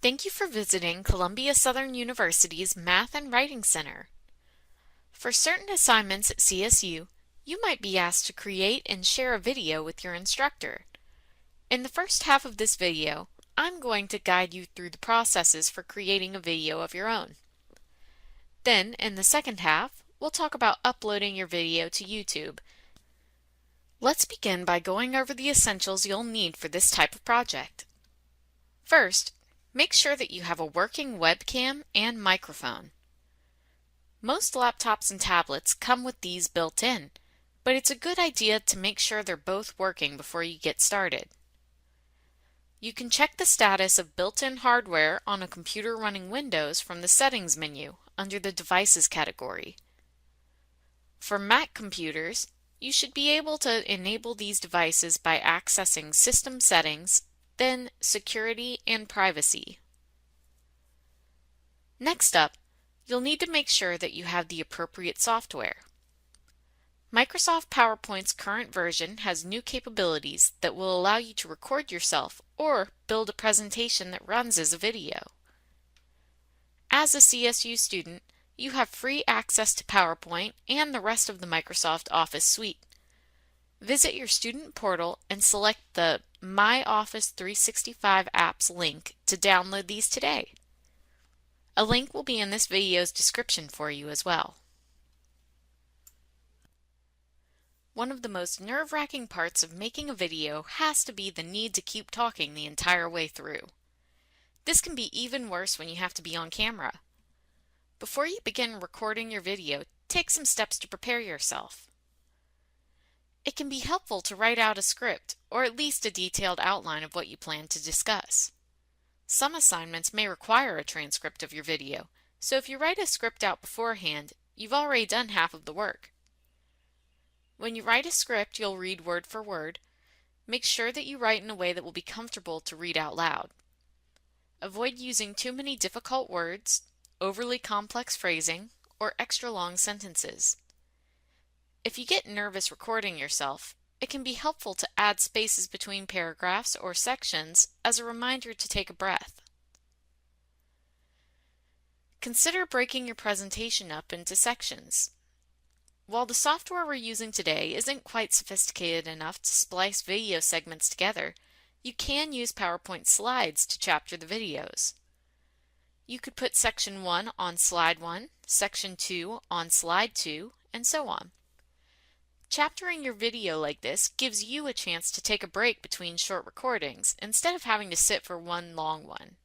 Thank you for visiting Columbia Southern University's Math and Writing Center. For certain assignments at CSU, you might be asked to create and share a video with your instructor. In the first half of this video, I'm going to guide you through the processes for creating a video of your own. Then, in the second half, we'll talk about uploading your video to YouTube. Let's begin by going over the essentials you'll need for this type of project. First, make sure that you have a working webcam and microphone. Most laptops and tablets come with these built in, but it's a good idea to make sure they're both working before you get started. You can check the status of built-in hardware on a computer running Windows from the Settings menu under the Devices category. For Mac computers, you should be able to enable these devices by accessing System Settings, then Security and Privacy. Next up, you'll need to make sure that you have the appropriate software. Microsoft PowerPoint's current version has new capabilities that will allow you to record yourself or build a presentation that runs as a video. As a CSU student, you have free access to PowerPoint and the rest of the Microsoft Office suite. Visit your student portal and select the My Office 365 Apps link to download these today. A link will be in this video's description for you as well. One of the most nerve-wracking parts of making a video has to be the need to keep talking the entire way through. This can be even worse when you have to be on camera. Before you begin recording your video, take some steps to prepare yourself. It can be helpful to write out a script, or at least a detailed outline of what you plan to discuss. Some assignments may require a transcript of your video, so if you write a script out beforehand, you've already done half of the work. When you write a script, you'll read word for word. Make sure that you write in a way that will be comfortable to read out loud. Avoid using too many difficult words, overly complex phrasing, or extra long sentences. If you get nervous recording yourself, it can be helpful to add spaces between paragraphs or sections as a reminder to take a breath. Consider breaking your presentation up into sections. While the software we're using today isn't quite sophisticated enough to splice video segments together, you can use PowerPoint slides to chapter the videos. You could put Section 1 on Slide 1, Section 2 on Slide 2, and so on. Chaptering your video like this gives you a chance to take a break between short recordings instead of having to sit for one long one.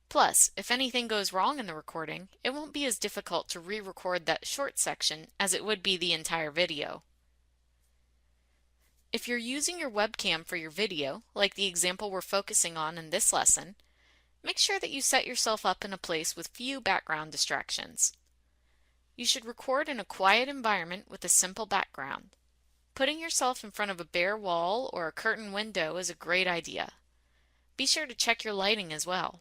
Plus, if anything goes wrong in the recording, it won't be as difficult to re-record that short section as it would be the entire video. If you're using your webcam for your video, like the example we're focusing on in this lesson, make sure that you set yourself up in a place with few background distractions. You should record in a quiet environment with a simple background. Putting yourself in front of a bare wall or a curtained window is a great idea. Be sure to check your lighting as well.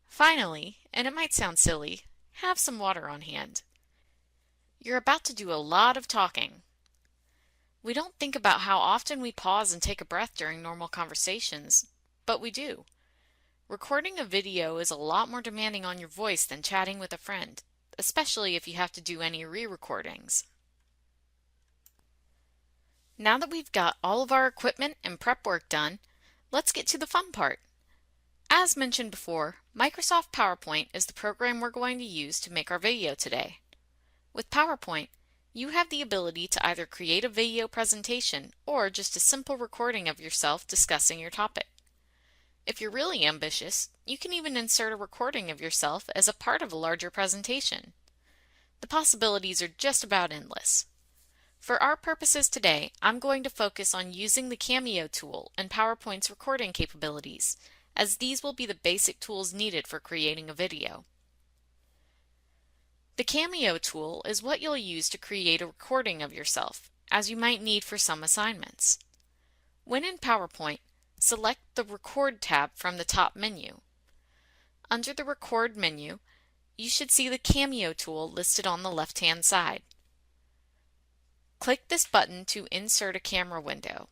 Finally, and it might sound silly, have some water on hand. You're about to do a lot of talking. We don't think about how often we pause and take a breath during normal conversations, but we do. Recording a video is a lot more demanding on your voice than chatting with a friend, especially if you have to do any re-recordings. Now that we've got all of our equipment and prep work done, let's get to the fun part. As mentioned before, Microsoft PowerPoint is the program we're going to use to make our video today. With PowerPoint, you have the ability to either create a video presentation or just a simple recording of yourself discussing your topic. If you're really ambitious, you can even insert a recording of yourself as a part of a larger presentation. The possibilities are just about endless. For our purposes today, I'm going to focus on using the Cameo tool and PowerPoint's recording capabilities, as these will be the basic tools needed for creating a video. The Cameo tool is what you'll use to create a recording of yourself, as you might need for some assignments. When in PowerPoint, select the Record tab from the top menu. Under the Record menu, you should see the Cameo tool listed on the left-hand side. Click this button to insert a camera window.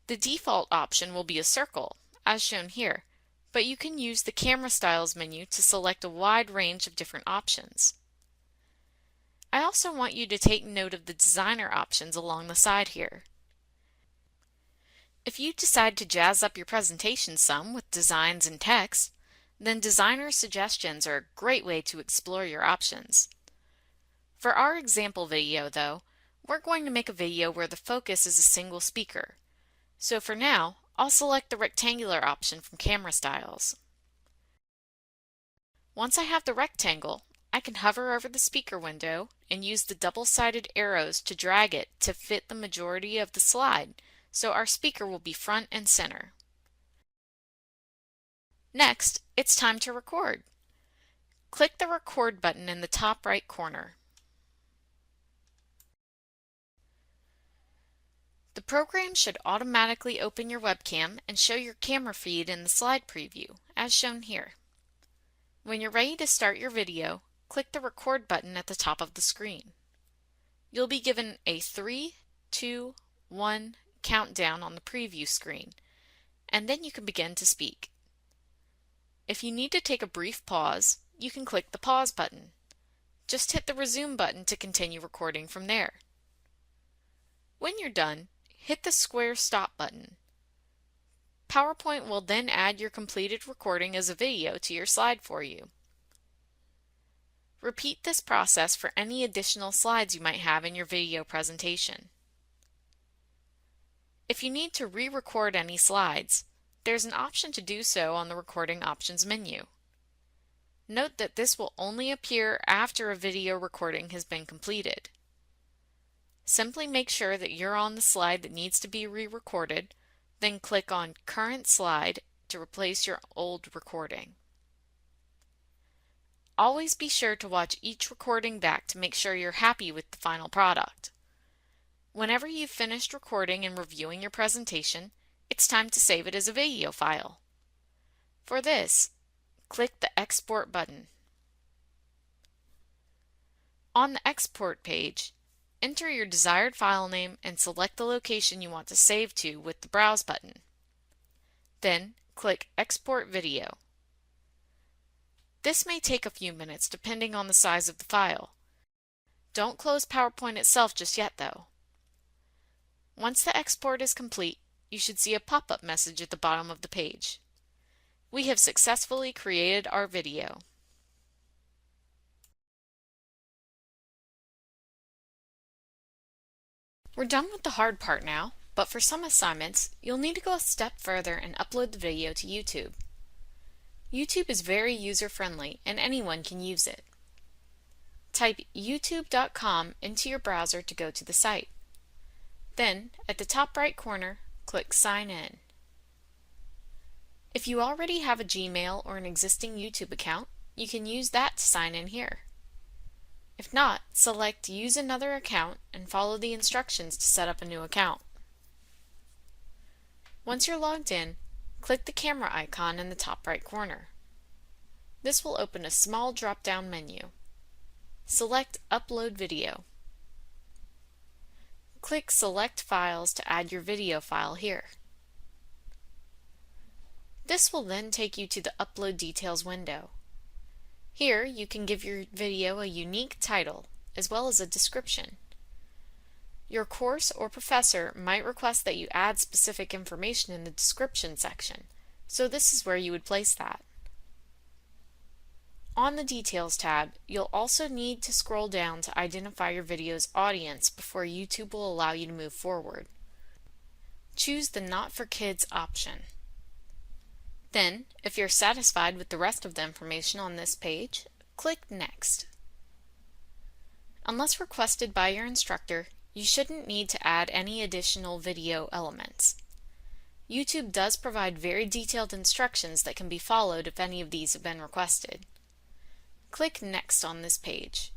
The default option will be a circle, as shown here, but you can use the Camera Styles menu to select a wide range of different options. I also want you to take note of the designer options along the side here. If you decide to jazz up your presentation some with designs and text, then designer suggestions are a great way to explore your options. For our example video, though, we're going to make a video where the focus is a single speaker. So for now, I'll select the rectangular option from Camera Styles. Once I have the rectangle, I can hover over the speaker window and use the double-sided arrows to drag it to fit the majority of the slide, so our speaker will be front and center. Next, it's time to record. Click the Record button in the top right corner. The program should automatically open your webcam and show your camera feed in the slide preview, as shown here. When you're ready to start your video, click the Record button at the top of the screen. You'll be given a 3, 2, 1 countdown on the preview screen, and then you can begin to speak. If you need to take a brief pause, you can click the Pause button. Just hit the Resume button to continue recording from there. When you're done, hit the square Stop button. PowerPoint will then add your completed recording as a video to your slide for you. Repeat this process for any additional slides you might have in your video presentation. If you need to re-record any slides, there's an option to do so on the Recording Options menu. Note that this will only appear after a video recording has been completed. Simply make sure that you're on the slide that needs to be re-recorded, then click on Current Slide to replace your old recording. Always be sure to watch each recording back to make sure you're happy with the final product. Whenever you've finished recording and reviewing your presentation, it's time to save it as a video file. For this, click the Export button. On the Export page, enter your desired file name and select the location you want to save to with the Browse button. Then, click Export Video. This may take a few minutes depending on the size of the file. Don't close PowerPoint itself just yet, though. Once the export is complete, you should see a pop-up message at the bottom of the page. We have successfully created our video. We're done with the hard part now, but for some assignments, you'll need to go a step further and upload the video to YouTube. YouTube is very user-friendly and anyone can use it. Type youtube.com into your browser to go to the site. Then, at the top right corner, click Sign In. If you already have a Gmail or an existing YouTube account, you can use that to sign in here. If not, select Use Another Account and follow the instructions to set up a new account. Once you're logged in, click the camera icon in the top right corner. This will open a small drop-down menu. Select Upload Video. Click Select Files to add your video file here. This will then take you to the Upload Details window. Here you can give your video a unique title, as well as a description. Your course or professor might request that you add specific information in the description section, so this is where you would place that. On the Details tab, you'll also need to scroll down to identify your video's audience before YouTube will allow you to move forward. Choose the Not for Kids option. Then, if you're satisfied with the rest of the information on this page, click Next. Unless requested by your instructor, you shouldn't need to add any additional video elements. YouTube does provide very detailed instructions that can be followed if any of these have been requested. Click Next on this page.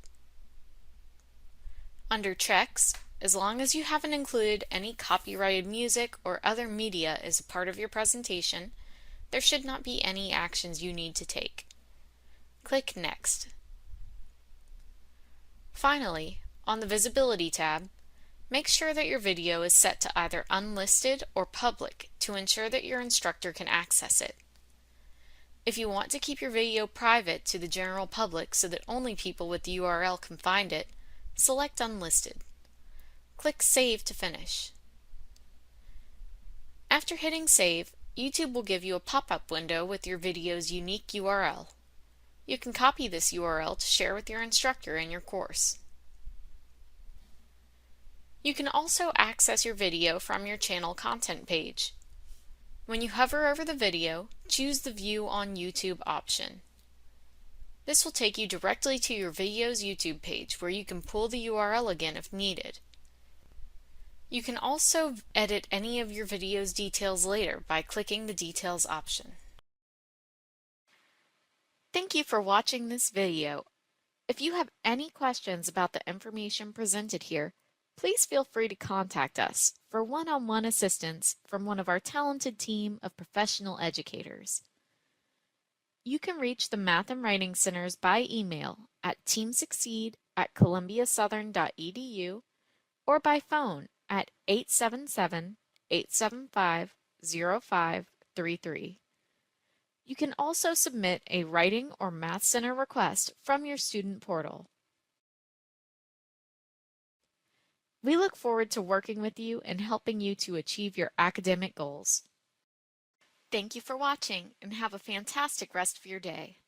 Under Checks, as long as you haven't included any copyrighted music or other media as a part of your presentation, there should not be any actions you need to take. Click Next. Finally, on the Visibility tab, make sure that your video is set to either Unlisted or Public to ensure that your instructor can access it. If you want to keep your video private to the general public so that only people with the URL can find it, select Unlisted. Click Save to finish. After hitting Save, YouTube will give you a pop-up window with your video's unique URL. You can copy this URL to share with your instructor in your course. You can also access your video from your channel content page. When you hover over the video, choose the View on YouTube option. This will take you directly to your video's YouTube page where you can pull the URL again if needed. You can also edit any of your video's details later by clicking the Details option. Thank you for watching this video. If you have any questions about the information presented here, please feel free to contact us for one-on-one assistance from one of our talented team of professional educators. You can reach the Math and Writing Centers by email at teamsucceed@columbiasouthern.edu or by phone at 877-875-0533. You can also submit a Writing or Math Center request from your student portal. We look forward to working with you and helping you to achieve your academic goals. Thank you for watching and have a fantastic rest of your day.